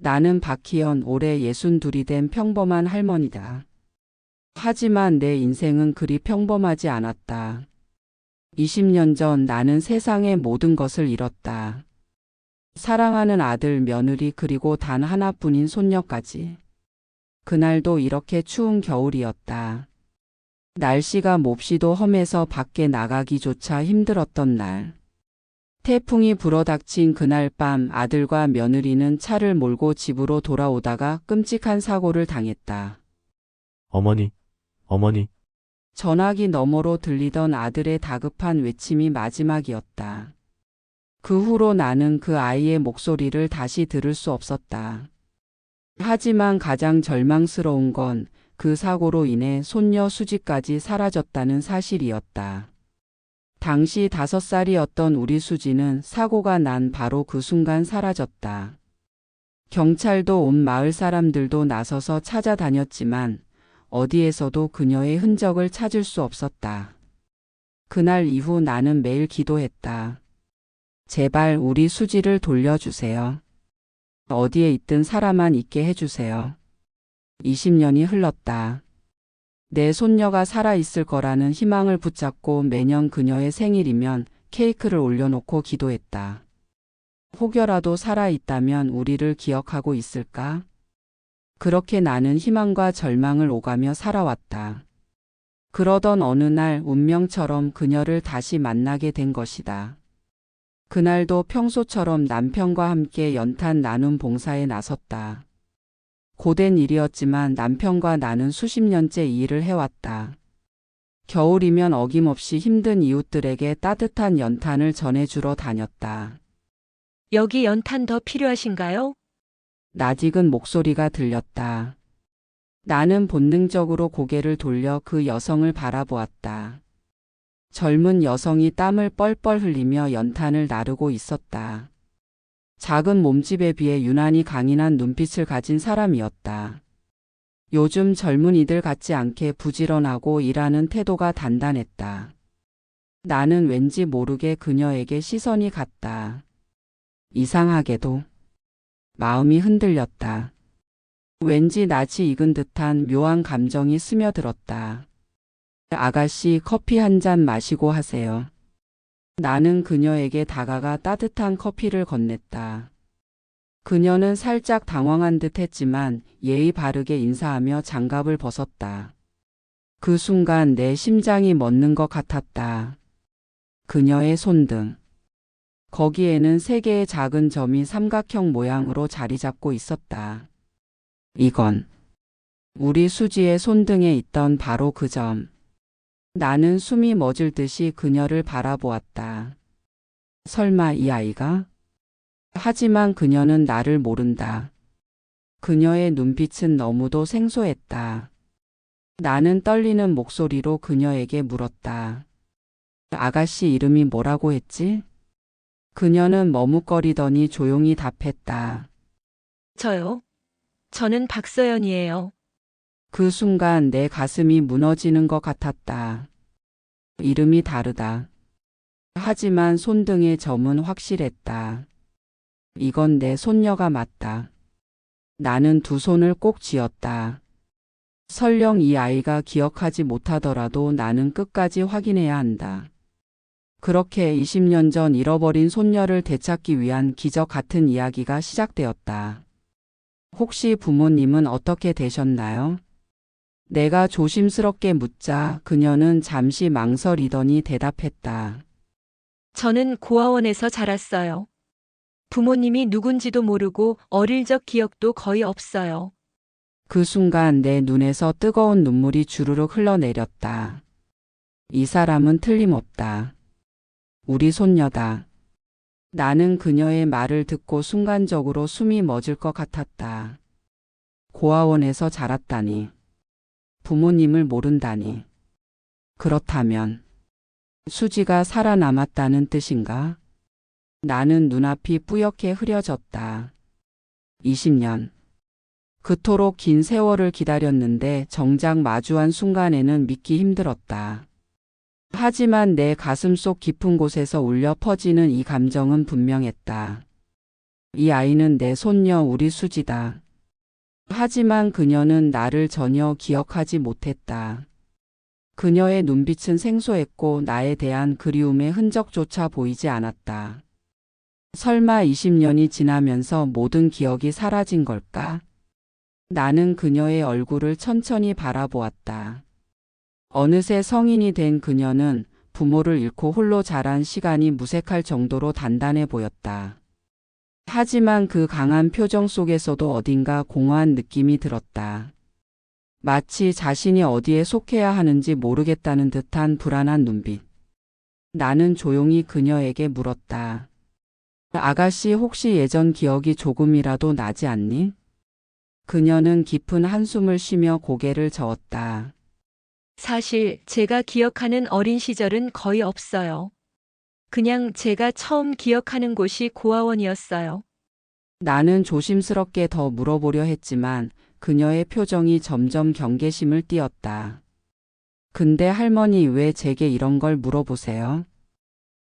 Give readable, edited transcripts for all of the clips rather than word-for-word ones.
나는 박희연, 올해 62이 된 평범한 할머니다. 하지만 내 인생은 그리 평범하지 않았다. 20년 전 나는 세상의 모든 것을 잃었다. 사랑하는 아들, 며느리, 그리고 단 하나뿐인 손녀까지. 그날도 이렇게 추운 겨울이었다. 날씨가 몹시도 험해서 밖에 나가기조차 힘들었던 날. 태풍이 불어닥친 그날 밤 아들과 며느리는 차를 몰고 집으로 돌아오다가 끔찍한 사고를 당했다. 어머니, 어머니, 전화기 너머로 들리던 아들의 다급한 외침이 마지막이었다. 그 후로 나는 그 아이의 목소리를 다시 들을 수 없었다. 하지만 가장 절망스러운 건 그 사고로 인해 손녀 수지까지 사라졌다는 사실이었다. 당시 5살이었던 우리 수지는 사고가 난 바로 그 순간 사라졌다. 경찰도 온 마을 사람들도 나서서 찾아다녔지만 어디에서도 그녀의 흔적을 찾을 수 없었다. 그날 이후 나는 매일 기도했다. 제발 우리 수지를 돌려주세요. 어디에 있든 살아만 있게 해주세요. 20년이 흘렀다. 내 손녀가 살아있을 거라는 희망을 붙잡고 매년 그녀의 생일이면 케이크를 올려놓고 기도했다. 혹여라도 살아있다면 우리를 기억하고 있을까? 그렇게 나는 희망과 절망을 오가며 살아왔다. 그러던 어느 날 운명처럼 그녀를 다시 만나게 된 것이다. 그날도 평소처럼 남편과 함께 연탄 나눔 봉사에 나섰다. 고된 일이었지만 남편과 나는 수십 년째 이 일을 해왔다. 겨울이면 어김없이 힘든 이웃들에게 따뜻한 연탄을 전해주러 다녔다. 여기 연탄 더 필요하신가요? 낯익은 목소리가 들렸다. 나는 본능적으로 고개를 돌려 그 여성을 바라보았다. 젊은 여성이 땀을 뻘뻘 흘리며 연탄을 나르고 있었다. 작은 몸집에 비해 유난히 강인한 눈빛을 가진 사람이었다. 요즘 젊은이들 같지 않게 부지런하고 일하는 태도가 단단했다. 나는 왠지 모르게 그녀에게 시선이 갔다. 이상하게도 마음이 흔들렸다. 왠지 낯이 익은 듯한 묘한 감정이 스며들었다. 아가씨, 커피 한 잔 마시고 하세요. 나는 그녀에게 다가가 따뜻한 커피를 건넸다. 그녀는 살짝 당황한 듯 했지만 예의 바르게 인사하며 장갑을 벗었다. 그 순간 내 심장이 멎는 것 같았다. 그녀의 손등. 거기에는 3개의 작은 점이 삼각형 모양으로 자리 잡고 있었다. 이건 우리 수지의 손등에 있던 바로 그 점. 나는 숨이 멎을 듯이 그녀를 바라보았다. 설마 이 아이가? 하지만 그녀는 나를 모른다. 그녀의 눈빛은 너무도 생소했다. 나는 떨리는 목소리로 그녀에게 물었다. 아가씨 이름이 뭐라고 했지? 그녀는 머뭇거리더니 조용히 답했다. 저요? 저는 박서연이에요. 그 순간 내 가슴이 무너지는 것 같았다. 이름이 다르다. 하지만 손등의 점은 확실했다. 이건 내 손녀가 맞다. 나는 두 손을 꼭 쥐었다. 설령 이 아이가 기억하지 못하더라도 나는 끝까지 확인해야 한다. 그렇게 20년 전 잃어버린 손녀를 되찾기 위한 기적 같은 이야기가 시작되었다. 혹시 부모님은 어떻게 되셨나요? 내가 조심스럽게 묻자 그녀는 잠시 망설이더니 대답했다. 저는 고아원에서 자랐어요. 부모님이 누군지도 모르고 어릴 적 기억도 거의 없어요. 그 순간 내 눈에서 뜨거운 눈물이 주르륵 흘러내렸다. 이 사람은 틀림없다. 우리 손녀다. 나는 그녀의 말을 듣고 순간적으로 숨이 멎을 것 같았다. 고아원에서 자랐다니. 부모님을 모른다니. 그렇다면 수지가 살아남았다는 뜻인가? 나는 눈앞이 뿌옇게 흐려졌다. 20년. 그토록 긴 세월을 기다렸는데 정작 마주한 순간에는 믿기 힘들었다. 하지만 내 가슴속 깊은 곳에서 울려 퍼지는 이 감정은 분명했다. 이 아이는 내 손녀 우리 수지다. 하지만 그녀는 나를 전혀 기억하지 못했다. 그녀의 눈빛은 생소했고 나에 대한 그리움의 흔적조차 보이지 않았다. 설마 20년이 지나면서 모든 기억이 사라진 걸까? 나는 그녀의 얼굴을 천천히 바라보았다. 어느새 성인이 된 그녀는 부모를 잃고 홀로 자란 시간이 무색할 정도로 단단해 보였다. 하지만 그 강한 표정 속에서도 어딘가 공허한 느낌이 들었다. 마치 자신이 어디에 속해야 하는지 모르겠다는 듯한 불안한 눈빛. 나는 조용히 그녀에게 물었다. 아가씨 혹시 예전 기억이 조금이라도 나지 않니? 그녀는 깊은 한숨을 쉬며 고개를 저었다. 사실 제가 기억하는 어린 시절은 거의 없어요. 그냥 제가 처음 기억하는 곳이 고아원이었어요. 나는 조심스럽게 더 물어보려 했지만 그녀의 표정이 점점 경계심을 띠었다. 근데 할머니 왜 제게 이런 걸 물어보세요?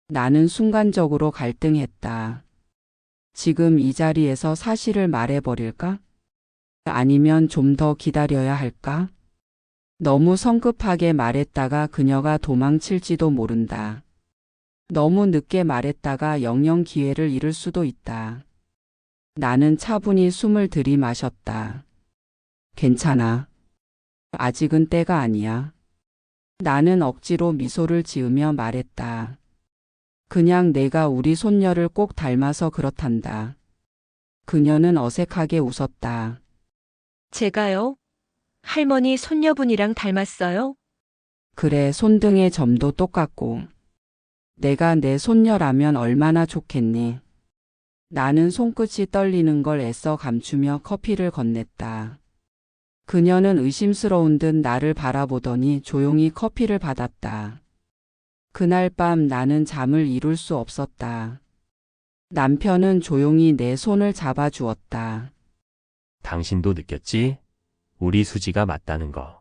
나는 순간적으로 갈등했다. 지금 이 자리에서 사실을 말해버릴까? 아니면 좀 더 기다려야 할까? 너무 성급하게 말했다가 그녀가 도망칠지도 모른다. 너무 늦게 말했다가 영영 기회를 잃을 수도 있다. 나는 차분히 숨을 들이마셨다. 괜찮아. 아직은 때가 아니야. 나는 억지로 미소를 지으며 말했다. 그냥 내가 우리 손녀를 꼭 닮아서 그렇단다. 그녀는 어색하게 웃었다. 제가요? 할머니 손녀분이랑 닮았어요? 그래, 손등의 점도 똑같고. 내가 내 손녀라면 얼마나 좋겠니? 나는 손끝이 떨리는 걸 애써 감추며 커피를 건넸다. 그녀는 의심스러운 듯 나를 바라보더니 조용히 커피를 받았다. 그날 밤 나는 잠을 이룰 수 없었다. 남편은 조용히 내 손을 잡아주었다. 당신도 느꼈지? 우리 수지가 맞다는 거.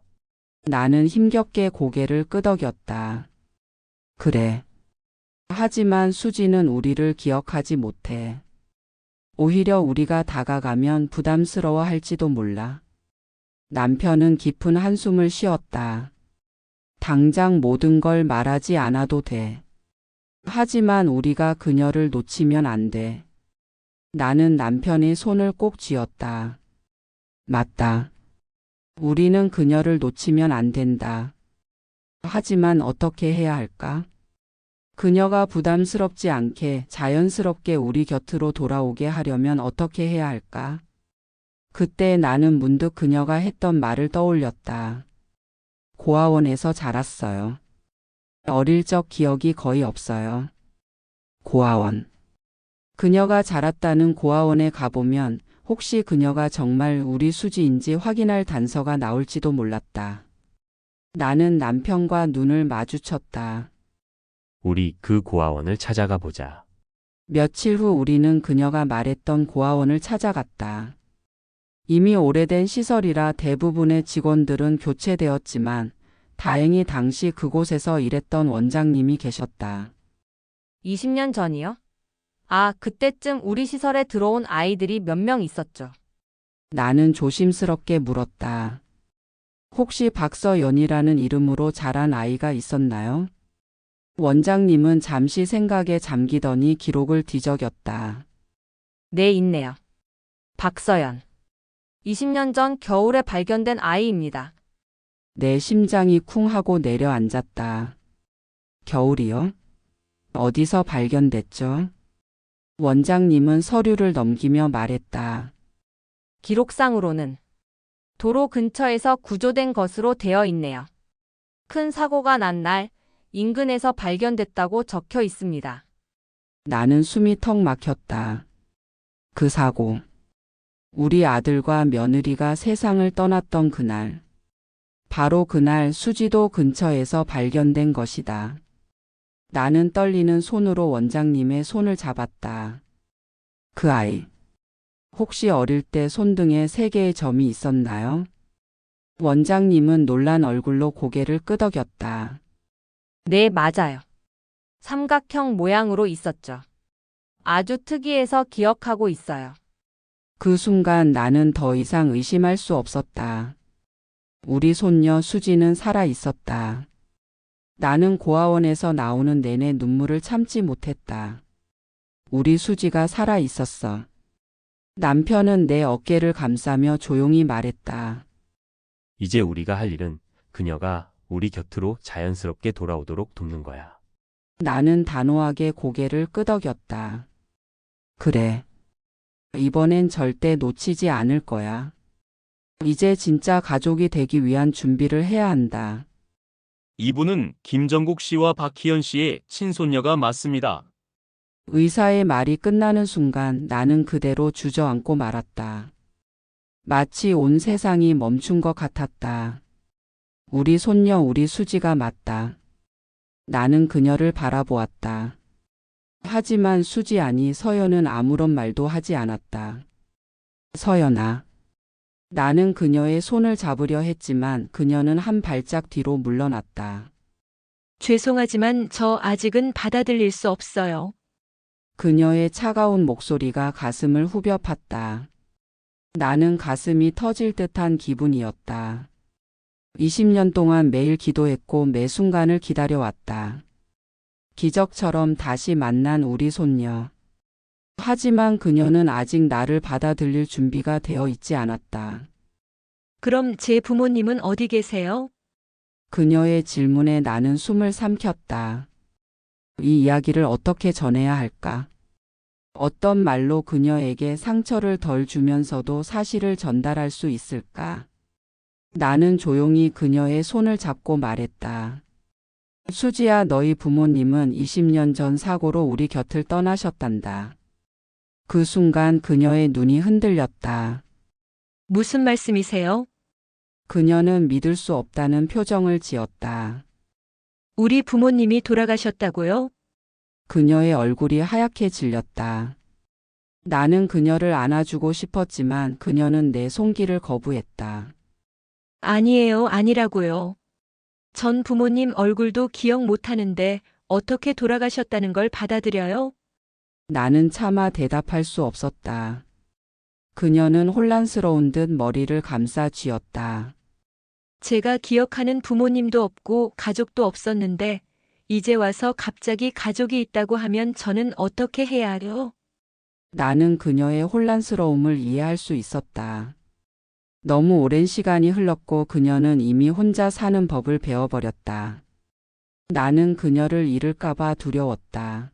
나는 힘겹게 고개를 끄덕였다. 그래. 하지만 수지는 우리를 기억하지 못해. 오히려 우리가 다가가면 부담스러워할지도 몰라. 남편은 깊은 한숨을 쉬었다. 당장 모든 걸 말하지 않아도 돼. 하지만 우리가 그녀를 놓치면 안 돼. 나는 남편의 손을 꼭 쥐었다. 맞다. 우리는 그녀를 놓치면 안 된다. 하지만 어떻게 해야 할까? 그녀가 부담스럽지 않게 자연스럽게 우리 곁으로 돌아오게 하려면 어떻게 해야 할까? 그때 나는 문득 그녀가 했던 말을 떠올렸다. 고아원에서 자랐어요. 어릴 적 기억이 거의 없어요. 고아원. 그녀가 자랐다는 고아원에 가보면 혹시 그녀가 정말 우리 수지인지 확인할 단서가 나올지도 몰랐다. 나는 남편과 눈을 마주쳤다. 우리 그 고아원을 찾아가 보자. 며칠 후 우리는 그녀가 말했던 고아원을 찾아갔다. 이미 오래된 시설이라 대부분의 직원들은 교체되었지만 다행히 당시 그곳에서 일했던 원장님이 계셨다. 20년 전이요? 아, 그때쯤 우리 시설에 들어온 아이들이 몇 명 있었죠. 나는 조심스럽게 물었다. 혹시 박서연이라는 이름으로 자란 아이가 있었나요? 원장님은 잠시 생각에 잠기더니 기록을 뒤적였다. 네, 있네요. 박서연. 20년 전 겨울에 발견된 아이입니다. 내 심장이 쿵 하고 내려앉았다. 겨울이요? 어디서 발견됐죠? 원장님은 서류를 넘기며 말했다. 기록상으로는 도로 근처에서 구조된 것으로 되어 있네요. 큰 사고가 난 날 인근에서 발견됐다고 적혀 있습니다. 나는 숨이 턱 막혔다. 그 사고. 우리 아들과 며느리가 세상을 떠났던 그날. 바로 그날 수지도 근처에서 발견된 것이다. 나는 떨리는 손으로 원장님의 손을 잡았다. 그 아이. 혹시 어릴 때 손등에 3개의 점이 있었나요? 원장님은 놀란 얼굴로 고개를 끄덕였다. 네, 맞아요. 삼각형 모양으로 있었죠. 아주 특이해서 기억하고 있어요. 그 순간 나는 더 이상 의심할 수 없었다. 우리 손녀 수지는 살아 있었다. 나는 고아원에서 나오는 내내 눈물을 참지 못했다. 우리 수지가 살아 있었어. 남편은 내 어깨를 감싸며 조용히 말했다. 이제 우리가 할 일은 그녀가 우리 곁으로 자연스럽게 돌아오도록 돕는 거야. 나는 단호하게 고개를 끄덕였다. 그래. 이번엔 절대 놓치지 않을 거야. 이제 진짜 가족이 되기 위한 준비를 해야 한다. 이분은 김정국 씨와 박희연 씨의 친손녀가 맞습니다. 의사의 말이 끝나는 순간 나는 그대로 주저앉고 말았다. 마치 온 세상이 멈춘 것 같았다. 우리 손녀 우리 수지가 맞다. 나는 그녀를 바라보았다. 하지만 수지 아니 서연은 아무런 말도 하지 않았다. 서연아. 나는 그녀의 손을 잡으려 했지만 그녀는 한 발짝 뒤로 물러났다. 죄송하지만 저 아직은 받아들일 수 없어요. 그녀의 차가운 목소리가 가슴을 후벼 팠다. 나는 가슴이 터질 듯한 기분이었다. 20년 동안 매일 기도했고 매 순간을 기다려왔다. 기적처럼 다시 만난 우리 손녀. 하지만 그녀는 아직 나를 받아들일 준비가 되어 있지 않았다. 그럼 제 부모님은 어디 계세요? 그녀의 질문에 나는 숨을 삼켰다. 이 이야기를 어떻게 전해야 할까? 어떤 말로 그녀에게 상처를 덜 주면서도 사실을 전달할 수 있을까? 나는 조용히 그녀의 손을 잡고 말했다. 수지야, 너희 부모님은 20년 전 사고로 우리 곁을 떠나셨단다. 그 순간 그녀의 눈이 흔들렸다. 무슨 말씀이세요? 그녀는 믿을 수 없다는 표정을 지었다. 우리 부모님이 돌아가셨다고요? 그녀의 얼굴이 하얗게 질렸다. 나는 그녀를 안아주고 싶었지만 그녀는 내 손길을 거부했다. 아니에요, 아니라고요. 전 부모님 얼굴도 기억 못하는데 어떻게 돌아가셨다는 걸 받아들여요? 나는 차마 대답할 수 없었다. 그녀는 혼란스러운 듯 머리를 감싸 쥐었다. 제가 기억하는 부모님도 없고 가족도 없었는데 이제 와서 갑자기 가족이 있다고 하면 저는 어떻게 해야 하려? 나는 그녀의 혼란스러움을 이해할 수 있었다. 너무 오랜 시간이 흘렀고 그녀는 이미 혼자 사는 법을 배워버렸다. 나는 그녀를 잃을까봐 두려웠다.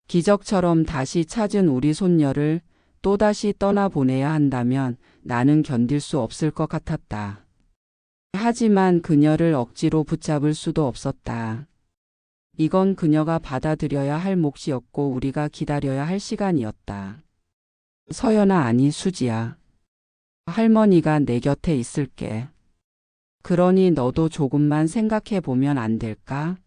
기적처럼 다시 찾은 우리 손녀를 또다시 떠나보내야 한다면 나는 견딜 수 없을 것 같았다. 하지만 그녀를 억지로 붙잡을 수도 없었다. 이건 그녀가 받아들여야 할 몫이었고 우리가 기다려야 할 시간이었다. 서연아, 아니 수지야. 할머니가 내 곁에 있을게. 그러니 너도 조금만 생각해 보면 안 될까?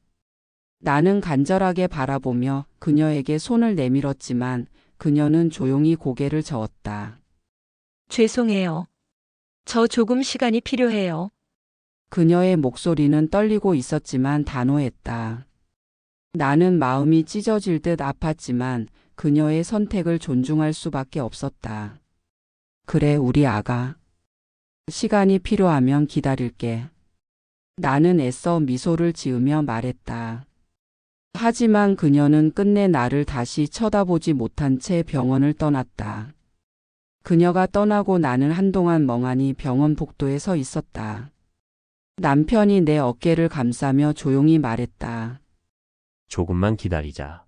나는 간절하게 바라보며 그녀에게 손을 내밀었지만 그녀는 조용히 고개를 저었다. 죄송해요. 저 조금 시간이 필요해요. 그녀의 목소리는 떨리고 있었지만 단호했다. 나는 마음이 찢어질 듯 아팠지만 그녀의 선택을 존중할 수밖에 없었다. 그래, 우리 아가. 시간이 필요하면 기다릴게. 나는 애써 미소를 지으며 말했다. 하지만 그녀는 끝내 나를 다시 쳐다보지 못한 채 병원을 떠났다. 그녀가 떠나고 나는 한동안 멍하니 병원 복도에 서 있었다. 남편이 내 어깨를 감싸며 조용히 말했다. 조금만 기다리자.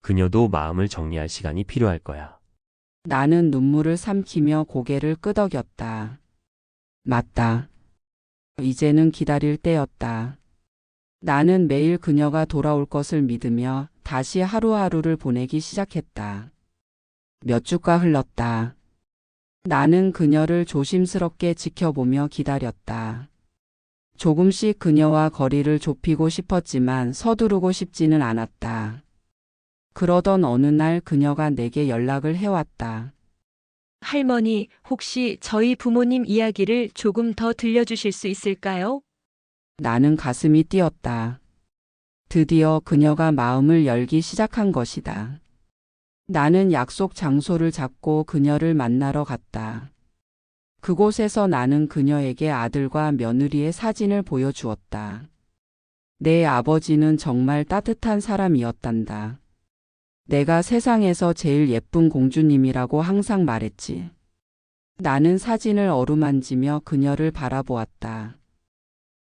그녀도 마음을 정리할 시간이 필요할 거야. 나는 눈물을 삼키며 고개를 끄덕였다. 맞다. 이제는 기다릴 때였다. 나는 매일 그녀가 돌아올 것을 믿으며 다시 하루하루를 보내기 시작했다. 몇 주가 흘렀다. 나는 그녀를 조심스럽게 지켜보며 기다렸다. 조금씩 그녀와 거리를 좁히고 싶었지만 서두르고 싶지는 않았다. 그러던 어느 날 그녀가 내게 연락을 해왔다. 할머니, 혹시 저희 부모님 이야기를 조금 더 들려주실 수 있을까요? 나는 가슴이 뛰었다. 드디어 그녀가 마음을 열기 시작한 것이다. 나는 약속 장소를 잡고 그녀를 만나러 갔다. 그곳에서 나는 그녀에게 아들과 며느리의 사진을 보여주었다. 내 아버지는 정말 따뜻한 사람이었단다. 내가 세상에서 제일 예쁜 공주님이라고 항상 말했지. 나는 사진을 어루만지며 그녀를 바라보았다.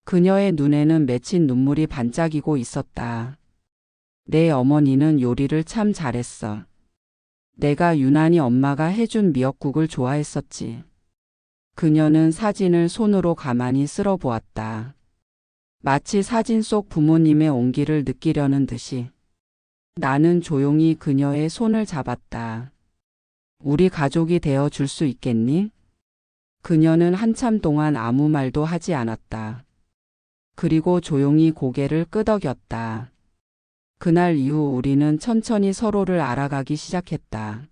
그녀의 눈에는 맺힌 눈물이 반짝이고 있었다. 내 어머니는 요리를 참 잘했어. 내가 유난히 엄마가 해준 미역국을 좋아했었지. 그녀는 사진을 손으로 가만히 쓸어보았다. 마치 사진 속 부모님의 온기를 느끼려는 듯이. 나는 조용히 그녀의 손을 잡았다. 우리 가족이 되어 줄 수 있겠니? 그녀는 한참 동안 아무 말도 하지 않았다. 그리고 조용히 고개를 끄덕였다. 그날 이후 우리는 천천히 서로를 알아가기 시작했다.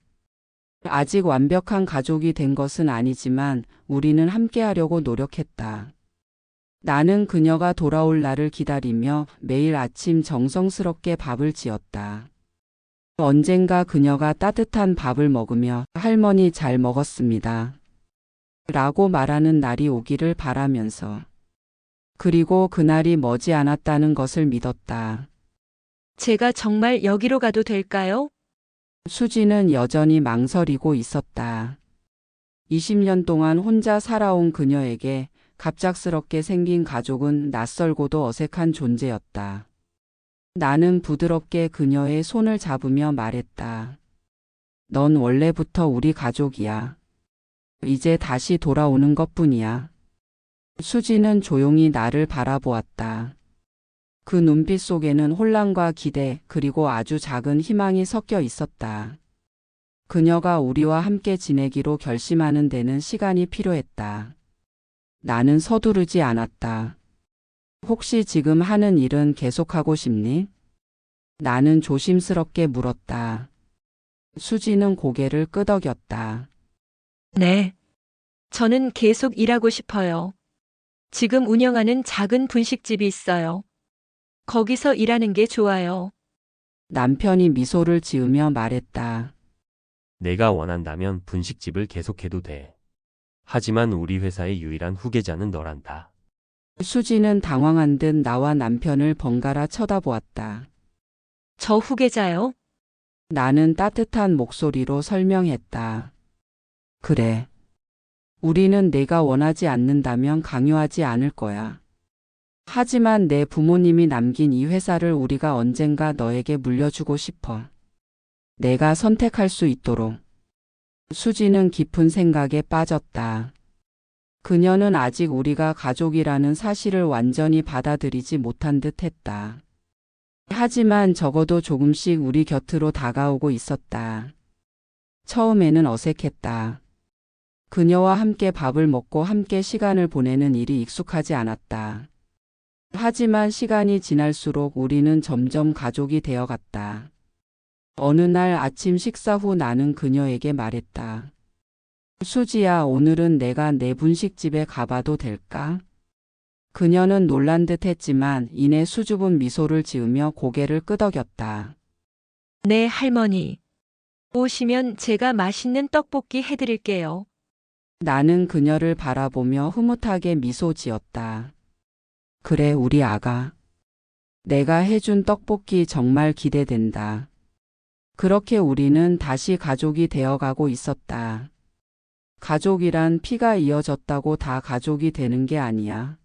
아직 완벽한 가족이 된 것은 아니지만 우리는 함께하려고 노력했다. 나는 그녀가 돌아올 날을 기다리며 매일 아침 정성스럽게 밥을 지었다. 언젠가 그녀가 따뜻한 밥을 먹으며 할머니 잘 먹었습니다. 라고 말하는 날이 오기를 바라면서. 그리고 그날이 머지않았다는 것을 믿었다. 제가 정말 여기로 가도 될까요? 수지는 여전히 망설이고 있었다. 20년 동안 혼자 살아온 그녀에게 갑작스럽게 생긴 가족은 낯설고도 어색한 존재였다. 나는 부드럽게 그녀의 손을 잡으며 말했다. 넌 원래부터 우리 가족이야. 이제 다시 돌아오는 것뿐이야. 수지는 조용히 나를 바라보았다. 그 눈빛 속에는 혼란과 기대 그리고 아주 작은 희망이 섞여 있었다. 그녀가 우리와 함께 지내기로 결심하는 데는 시간이 필요했다. 나는 서두르지 않았다. 혹시 지금 하는 일은 계속하고 싶니? 나는 조심스럽게 물었다. 수지는 고개를 끄덕였다. 네. 저는 계속 일하고 싶어요. 지금 운영하는 작은 분식집이 있어요. 거기서 일하는 게 좋아요. 남편이 미소를 지으며 말했다. 내가 원한다면 분식집을 계속해도 돼. 하지만 우리 회사의 유일한 후계자는 너란다. 수지는 당황한 듯 나와 남편을 번갈아 쳐다보았다. 저 후계자요? 나는 따뜻한 목소리로 설명했다. 그래. 우리는 내가 원하지 않는다면 강요하지 않을 거야. 하지만 내 부모님이 남긴 이 회사를 우리가 언젠가 너에게 물려주고 싶어. 내가 선택할 수 있도록. 수지는 깊은 생각에 빠졌다. 그녀는 아직 우리가 가족이라는 사실을 완전히 받아들이지 못한 듯 했다. 하지만 적어도 조금씩 우리 곁으로 다가오고 있었다. 처음에는 어색했다. 그녀와 함께 밥을 먹고 함께 시간을 보내는 일이 익숙하지 않았다. 하지만 시간이 지날수록 우리는 점점 가족이 되어갔다. 어느 날 아침 식사 후 나는 그녀에게 말했다. 수지야, 오늘은 내가 내 분식집에 가봐도 될까? 그녀는 놀란 듯 했지만 이내 수줍은 미소를 지으며 고개를 끄덕였다. 네, 할머니. 오시면 제가 맛있는 떡볶이 해드릴게요. 나는 그녀를 바라보며 흐뭇하게 미소 지었다. 그래, 우리 아가. 내가 해준 떡볶이 정말 기대된다. 그렇게 우리는 다시 가족이 되어가고 있었다. 가족이란 피가 이어졌다고 다 가족이 되는 게 아니야.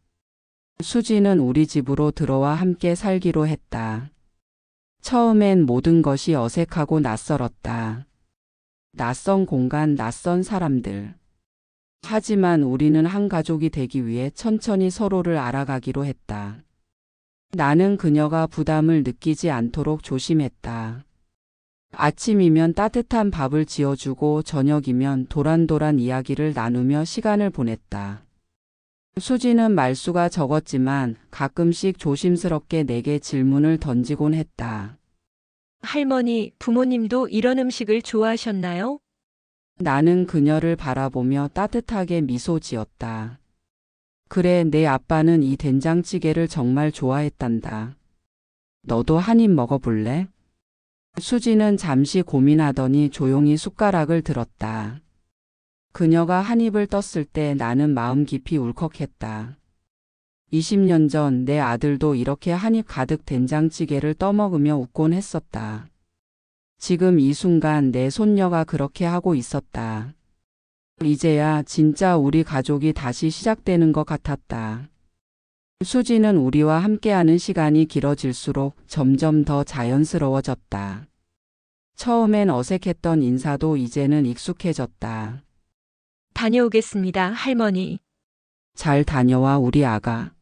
수지는 우리 집으로 들어와 함께 살기로 했다. 처음엔 모든 것이 어색하고 낯설었다. 낯선 공간, 낯선 사람들. 하지만 우리는 한 가족이 되기 위해 천천히 서로를 알아가기로 했다. 나는 그녀가 부담을 느끼지 않도록 조심했다. 아침이면 따뜻한 밥을 지어주고 저녁이면 도란도란 이야기를 나누며 시간을 보냈다. 수지는 말수가 적었지만 가끔씩 조심스럽게 내게 질문을 던지곤 했다. 할머니, 부모님도 이런 음식을 좋아하셨나요? 나는 그녀를 바라보며 따뜻하게 미소 지었다. 그래, 내 아빠는 이 된장찌개를 정말 좋아했단다. 너도 한 입 먹어볼래? 수지는 잠시 고민하더니 조용히 숟가락을 들었다. 그녀가 한 입을 떴을 때 나는 마음 깊이 울컥했다. 20년 전 내 아들도 이렇게 한 입 가득 된장찌개를 떠먹으며 웃곤 했었다. 지금 이 순간 내 손녀가 그렇게 하고 있었다. 이제야 진짜 우리 가족이 다시 시작되는 것 같았다. 수지는 우리와 함께하는 시간이 길어질수록 점점 더 자연스러워졌다. 처음엔 어색했던 인사도 이제는 익숙해졌다. 다녀오겠습니다, 할머니. 잘 다녀와 우리 아가.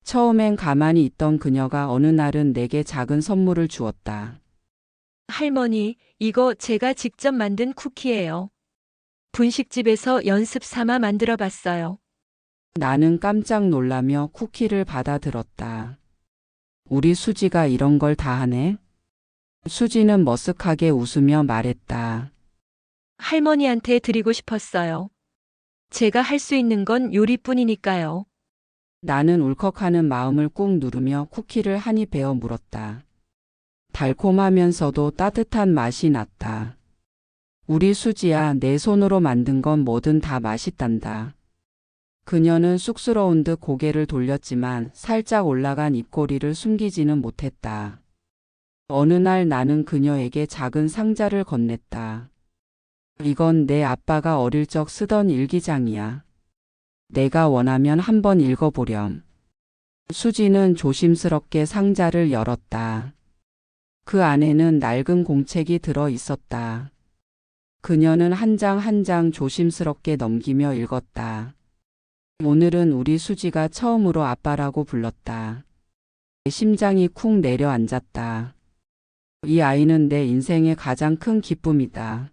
처음엔 가만히 있던 그녀가 어느 날은 내게 작은 선물을 주었다. 할머니, 이거 제가 직접 만든 쿠키예요. 분식집에서 연습 삼아 만들어 봤어요. 나는 깜짝 놀라며 쿠키를 받아들었다. 우리 수지가 이런 걸 다 하네? 수지는 머쓱하게 웃으며 말했다. 할머니한테 드리고 싶었어요. 제가 할 수 있는 건 요리뿐이니까요. 나는 울컥하는 마음을 꾹 누르며 쿠키를 한 입 베어 물었다. 달콤하면서도 따뜻한 맛이 났다. 우리 수지야, 내 손으로 만든 건 뭐든 다 맛있단다. 그녀는 쑥스러운 듯 고개를 돌렸지만 살짝 올라간 입꼬리를 숨기지는 못했다. 어느 날 나는 그녀에게 작은 상자를 건넸다. 이건 내 아빠가 어릴 적 쓰던 일기장이야. 내가 원하면 한번 읽어보렴. 수지는 조심스럽게 상자를 열었다. 그 안에는 낡은 공책이 들어 있었다. 그녀는 한 장 한 장 조심스럽게 넘기며 읽었다. 오늘은 우리 수지가 처음으로 아빠라고 불렀다. 심장이 쿵 내려앉았다. 이 아이는 내 인생의 가장 큰 기쁨이다.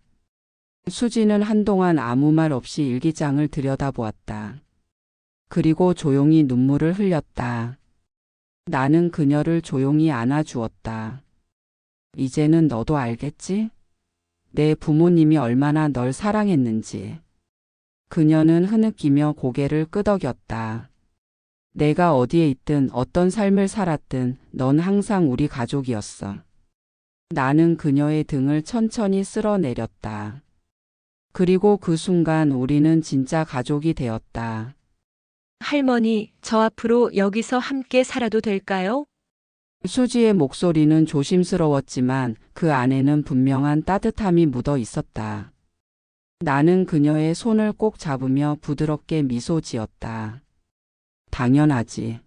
수지는 한동안 아무 말 없이 일기장을 들여다보았다. 그리고 조용히 눈물을 흘렸다. 나는 그녀를 조용히 안아주었다. 이제는 너도 알겠지? 내 부모님이 얼마나 널 사랑했는지. 그녀는 흐느끼며 고개를 끄덕였다. 내가 어디에 있든 어떤 삶을 살았든 넌 항상 우리 가족이었어. 나는 그녀의 등을 천천히 쓸어내렸다. 그리고 그 순간 우리는 진짜 가족이 되었다. 할머니, 저 앞으로 여기서 함께 살아도 될까요? 수지의 목소리는 조심스러웠지만 그 안에는 분명한 따뜻함이 묻어 있었다. 나는 그녀의 손을 꼭 잡으며 부드럽게 미소 지었다. 당연하지.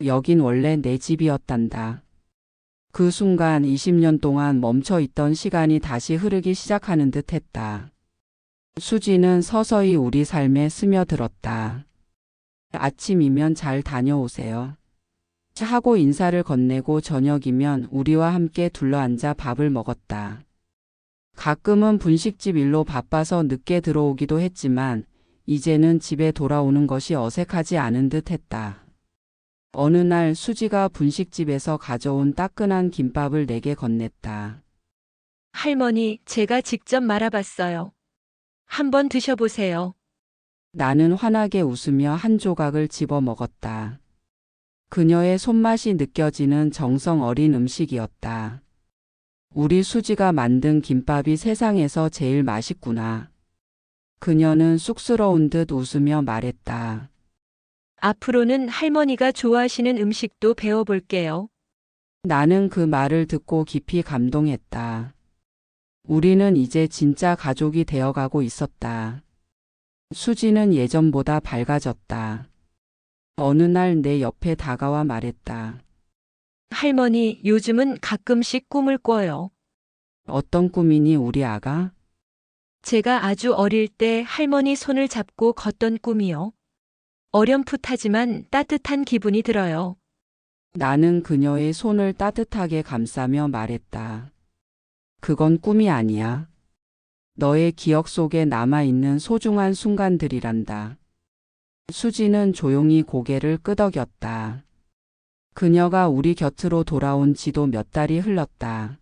여긴 원래 내 집이었단다. 그 순간 20년 동안 멈춰 있던 시간이 다시 흐르기 시작하는 듯 했다. 수지는 서서히 우리 삶에 스며들었다. 아침이면 잘 다녀오세요. 하고 인사를 건네고 저녁이면 우리와 함께 둘러앉아 밥을 먹었다. 가끔은 분식집 일로 바빠서 늦게 들어오기도 했지만 이제는 집에 돌아오는 것이 어색하지 않은 듯 했다. 어느 날 수지가 분식집에서 가져온 따끈한 김밥을 내게 건넸다. 할머니, 제가 직접 말아봤어요. 한번 드셔보세요. 나는 환하게 웃으며 한 조각을 집어 먹었다. 그녀의 손맛이 느껴지는 정성 어린 음식이었다. 우리 수지가 만든 김밥이 세상에서 제일 맛있구나. 그녀는 쑥스러운 듯 웃으며 말했다. 앞으로는 할머니가 좋아하시는 음식도 배워볼게요. 나는 그 말을 듣고 깊이 감동했다. 우리는 이제 진짜 가족이 되어가고 있었다. 수지는 예전보다 밝아졌다. 어느 날 내 옆에 다가와 말했다. 할머니, 요즘은 가끔씩 꿈을 꿔요. 어떤 꿈이니 우리 아가? 제가 아주 어릴 때 할머니 손을 잡고 걷던 꿈이요. 어렴풋하지만 따뜻한 기분이 들어요. 나는 그녀의 손을 따뜻하게 감싸며 말했다. 그건 꿈이 아니야. 너의 기억 속에 남아있는 소중한 순간들이란다. 수지는 조용히 고개를 끄덕였다. 그녀가 우리 곁으로 돌아온 지도 몇 달이 흘렀다.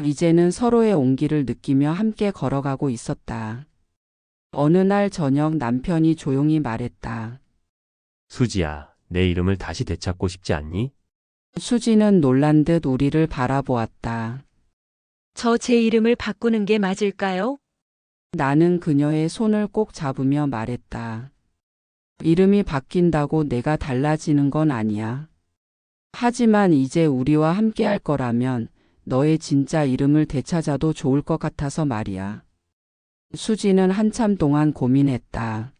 이제는 서로의 온기를 느끼며 함께 걸어가고 있었다. 어느 날 저녁 남편이 조용히 말했다. 수지야, 내 이름을 다시 되찾고 싶지 않니? 수지는 놀란 듯 우리를 바라보았다. 저 제 이름을 바꾸는 게 맞을까요? 나는 그녀의 손을 꼭 잡으며 말했다. 이름이 바뀐다고 내가 달라지는 건 아니야. 하지만 이제 우리와 함께 할 거라면 너의 진짜 이름을 되찾아도 좋을 것 같아서 말이야. 수지는 한참 동안 고민했다.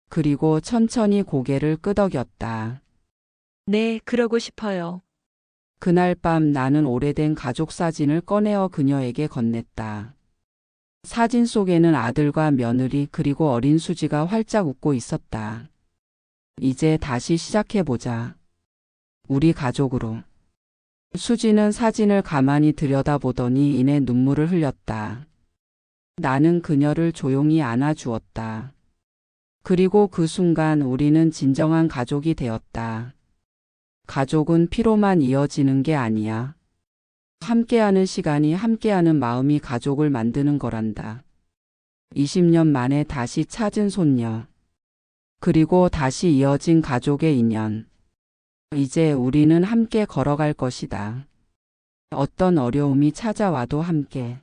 그리고 천천히 고개를 끄덕였다. 네, 그러고 싶어요. 그날 밤 나는 오래된 가족 사진을 꺼내어 그녀에게 건넸다. 사진 속에는 아들과 며느리 그리고 어린 수지가 활짝 웃고 있었다. 이제 다시 시작해보자. 우리 가족으로. 수지는 사진을 가만히 들여다보더니 이내 눈물을 흘렸다. 나는 그녀를 조용히 안아주었다. 그리고 그 순간 우리는 진정한 가족이 되었다. 가족은 피로만 이어지는 게 아니야. 함께하는 시간이 함께하는 마음이 가족을 만드는 거란다. 20년 만에 다시 찾은 손녀. 그리고 다시 이어진 가족의 인연. 이제 우리는 함께 걸어갈 것이다. 어떤 어려움이 찾아와도 함께.